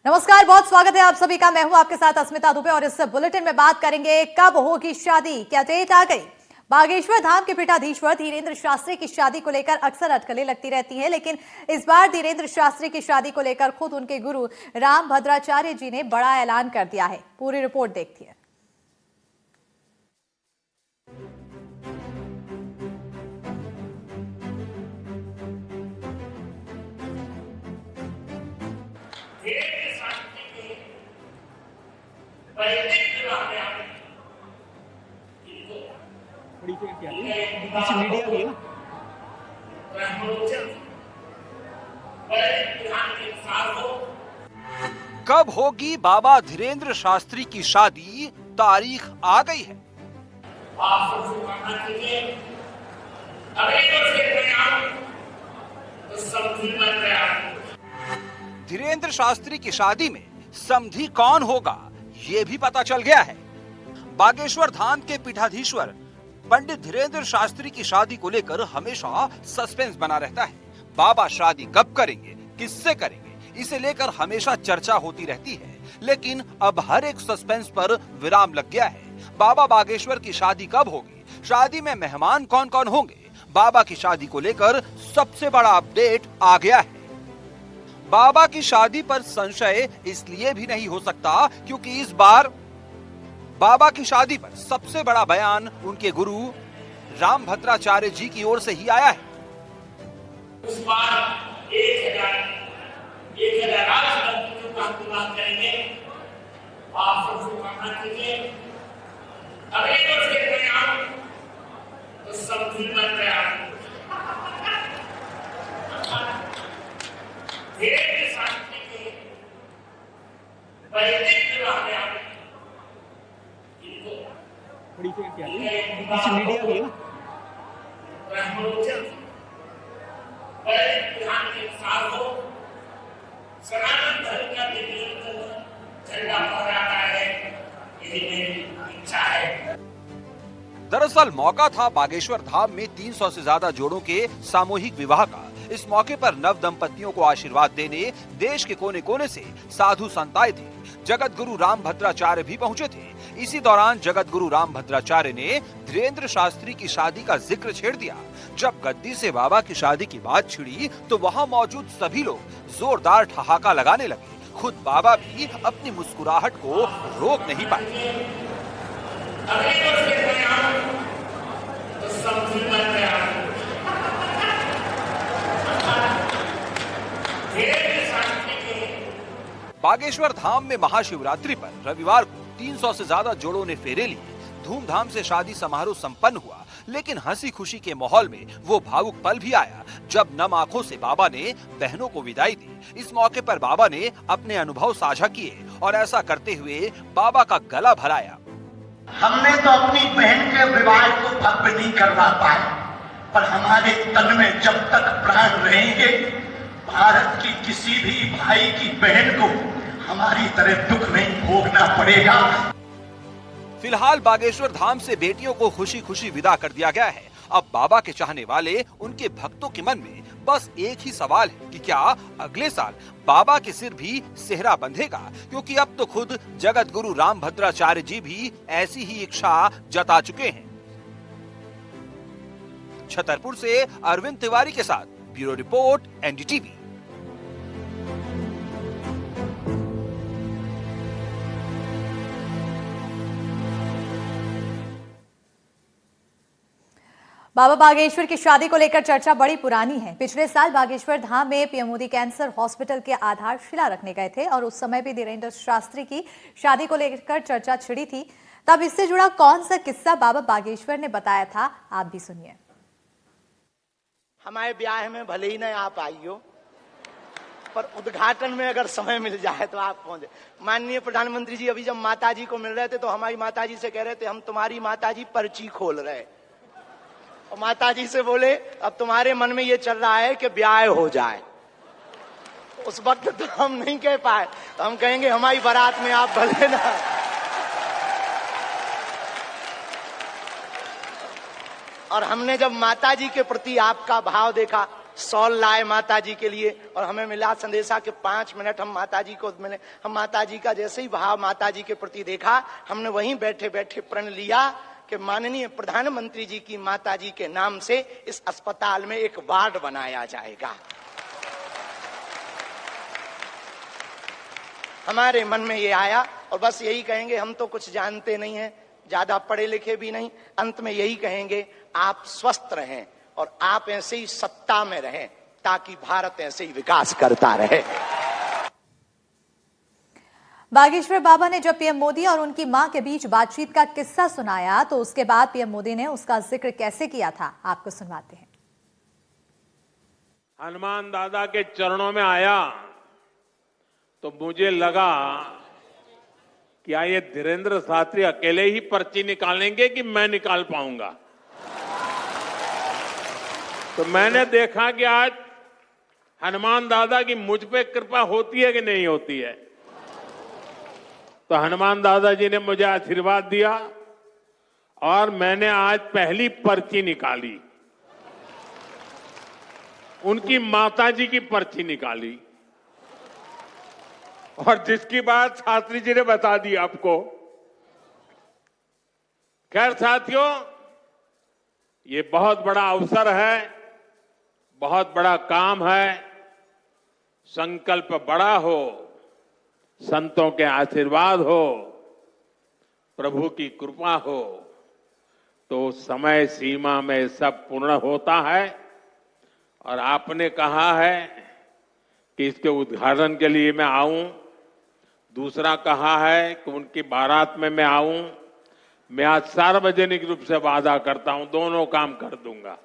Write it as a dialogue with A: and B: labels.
A: नमस्कार, बहुत स्वागत है आप सभी का। मैं हूं आपके साथ अस्मिता दुबे और इस बुलेटिन में बात करेंगे कब होगी शादी, क्या डेट आ गई। बागेश्वर धाम के पीठाधीश्वर धीरेन्द्र शास्त्री की शादी को लेकर अक्सर अटकलें लगती रहती हैं, लेकिन इस बार धीरेन्द्र शास्त्री की शादी को लेकर खुद उनके गुरु रामभद्राचार्य जी ने बड़ा ऐलान कर दिया है। पूरी रिपोर्ट देखती है।
B: पीछे मीडिया भी है ना।
C: कब होगी बाबा धीरेन्द्र शास्त्री की शादी, तारीख आ गई है। धीरेन्द्र शास्त्री की शादी में समधी कौन होगा, ये भी पता चल गया है। बागेश्वर धाम के पीठाधीश्वर पंडित धीरेन्द्र शास्त्री की शादी को लेकर हमेशा सस्पेंस बना रहता है। बाबा शादी कब करेंगे, किससे करेंगे, इसे लेकर हमेशा चर्चा होती रहती है। लेकिन अब हर एक सस्पेंस पर विराम लग गया है। बाबा बागेश्वर की शादी कब होगी, शादी में मेहमान कौन कौन होंगे, बाबा की शादी को लेकर सबसे बड़ा अपडेट आ गया है। बाबा की शादी पर संशय इसलिए भी नहीं हो सकता क्योंकि इस बार बाबा की शादी पर सबसे बड़ा बयान उनके गुरु रामभद्राचार्य जी की ओर से ही आया है।
D: उस बार 1000 राष्ट्रपतियों का बात करेंगे। आप सबसे कामना कीजिए अगले वर्ष के परिणाम तो सब दिन बन गया। धीरेन्द्र शास्त्री के वैदिक विवाह में
B: पीछे मीडिया भी है ना।
D: सनातन धर्म का झंडा फहराता है, यही मेरी इच्छा है।
C: दरअसल मौका था बागेश्वर धाम में 300 से ज्यादा जोड़ों के सामूहिक विवाह का। इस मौके पर नव दंपतियों को आशीर्वाद देने देश के कोने कोने से साधु संत आए थे। जगत गुरु रामभद्राचार्य भी पहुंचे थे। इसी दौरान जगत गुरु रामभद्राचार्य ने धीरेन्द्र शास्त्री की शादी का जिक्र छेड़ दिया। जब गद्दी से बाबा की शादी की बात छिड़ी तो वहां मौजूद सभी लोग जोरदार ठहाका लगाने लगे। खुद बाबा भी अपनी मुस्कुराहट को रोक नहीं पाए। बागेश्वर धाम में महाशिवरात्रि पर रविवार को 300 से ज्यादा जोड़ों ने फेरे लिए। धूमधाम से शादी समारोह संपन्न हुआ, लेकिन हंसी खुशी के माहौल में वो भावुक पल भी आया जब नम आंखों से बाबा ने बहनों को विदाई दी। इस मौके पर बाबा ने अपने अनुभव साझा किए और ऐसा करते हुए बाबा का गला भराया।
E: हमने तो अपनी बहन के विवाह को भव्य नहीं करवा पाए, पर हमारे तन में जब तक प्राण रहेंगे, भारत की किसी भी भाई की बहन को हमारी तरह दुख नहीं भोगना पड़ेगा।
C: फिलहाल बागेश्वर धाम से बेटियों को खुशी खुशी विदा कर दिया गया है। अब बाबा के चाहने वाले, उनके भक्तों के मन में बस एक ही सवाल है कि क्या अगले साल बाबा के सिर भी सेहरा बंधेगा, क्योंकि अब तो खुद जगत गुरु रामभद्राचार्य जी भी ऐसी ही इच्छा जता चुके हैं। छतरपुर से अरविंद तिवारी के साथ ब्यूरो रिपोर्ट, एनडीटीवी।
A: बाबा बागेश्वर की शादी को लेकर चर्चा बड़ी पुरानी है। पिछले साल बागेश्वर धाम में पीएम मोदी कैंसर हॉस्पिटल के आधारशिला रखने गए थे और उस समय भी धीरेन्द्र शास्त्री की शादी को लेकर चर्चा छिड़ी थी। तब इससे जुड़ा कौन सा किस्सा बाबा बागेश्वर ने बताया था, आप भी सुनिए।
F: हमारे ब्याह में भले ही न आप आई हो, पर उद्घाटन में अगर समय मिल जाए तो आप पहुंचे। माननीय प्रधानमंत्री जी अभी जब माता जी को मिल रहे थे तो हमारी माता जी से कह रहे थे, हम तुम्हारी माता जी पर्ची खोल रहे, और माता जी से बोले अब तुम्हारे मन में ये चल रहा है कि ब्याह हो जाए। उस वक्त तो हम नहीं कह पाए, तो हम कहेंगे हमारी बारात में आप भले ना। और हमने जब माता जी के प्रति आपका भाव देखा, सॉल लाए माता जी के लिए और हमें मिला संदेशा के 5 मिनट हम माता जी को मिले। हम माता जी का जैसे ही भाव माता जी के प्रति देखा, हमने वहीं बैठे बैठे प्रण लिया कि माननीय प्रधानमंत्री जी की माता जी के नाम से इस अस्पताल में एक वार्ड बनाया जाएगा। हमारे मन में ये आया और बस यही कहेंगे, हम तो कुछ जानते नहीं हैं, ज्यादा पढ़े लिखे भी नहीं, अंत में यही कहेंगे आप स्वस्थ रहें और आप ऐसे ही सत्ता में रहें ताकि भारत ऐसे ही विकास करता रहे।
A: बागेश्वर बाबा ने जब पीएम मोदी और उनकी मां के बीच बातचीत का किस्सा सुनाया तो उसके बाद पीएम मोदी ने उसका जिक्र कैसे किया था, आपको सुनवाते हैं।
G: हनुमान दादा के चरणों में आया तो मुझे लगा कि ये धीरेंद्र शास्त्री अकेले ही पर्ची निकालेंगे कि मैं निकाल पाऊंगा। तो मैंने देखा कि आज हनुमान दादा की मुझ पे कृपा होती है कि नहीं होती है। तो हनुमान दादा जी ने मुझे आशीर्वाद दिया और मैंने आज पहली पर्ची निकाली, उनकी माता जी की पर्ची निकाली और जिसकी बात शास्त्री जी ने बता दी आपको। खैर साथियों, ये बहुत बड़ा अवसर है, बहुत बड़ा काम है। संकल्प बड़ा हो, संतों के आशीर्वाद हो, प्रभु की कृपा हो तो समय सीमा में सब पूर्ण होता है। और आपने कहा है कि इसके उद्घाटन के लिए मैं आऊं, दूसरा कहा है कि उनकी बारात में मैं आऊं। मैं आज सार्वजनिक रूप से वादा करता हूं, दोनों काम कर दूंगा।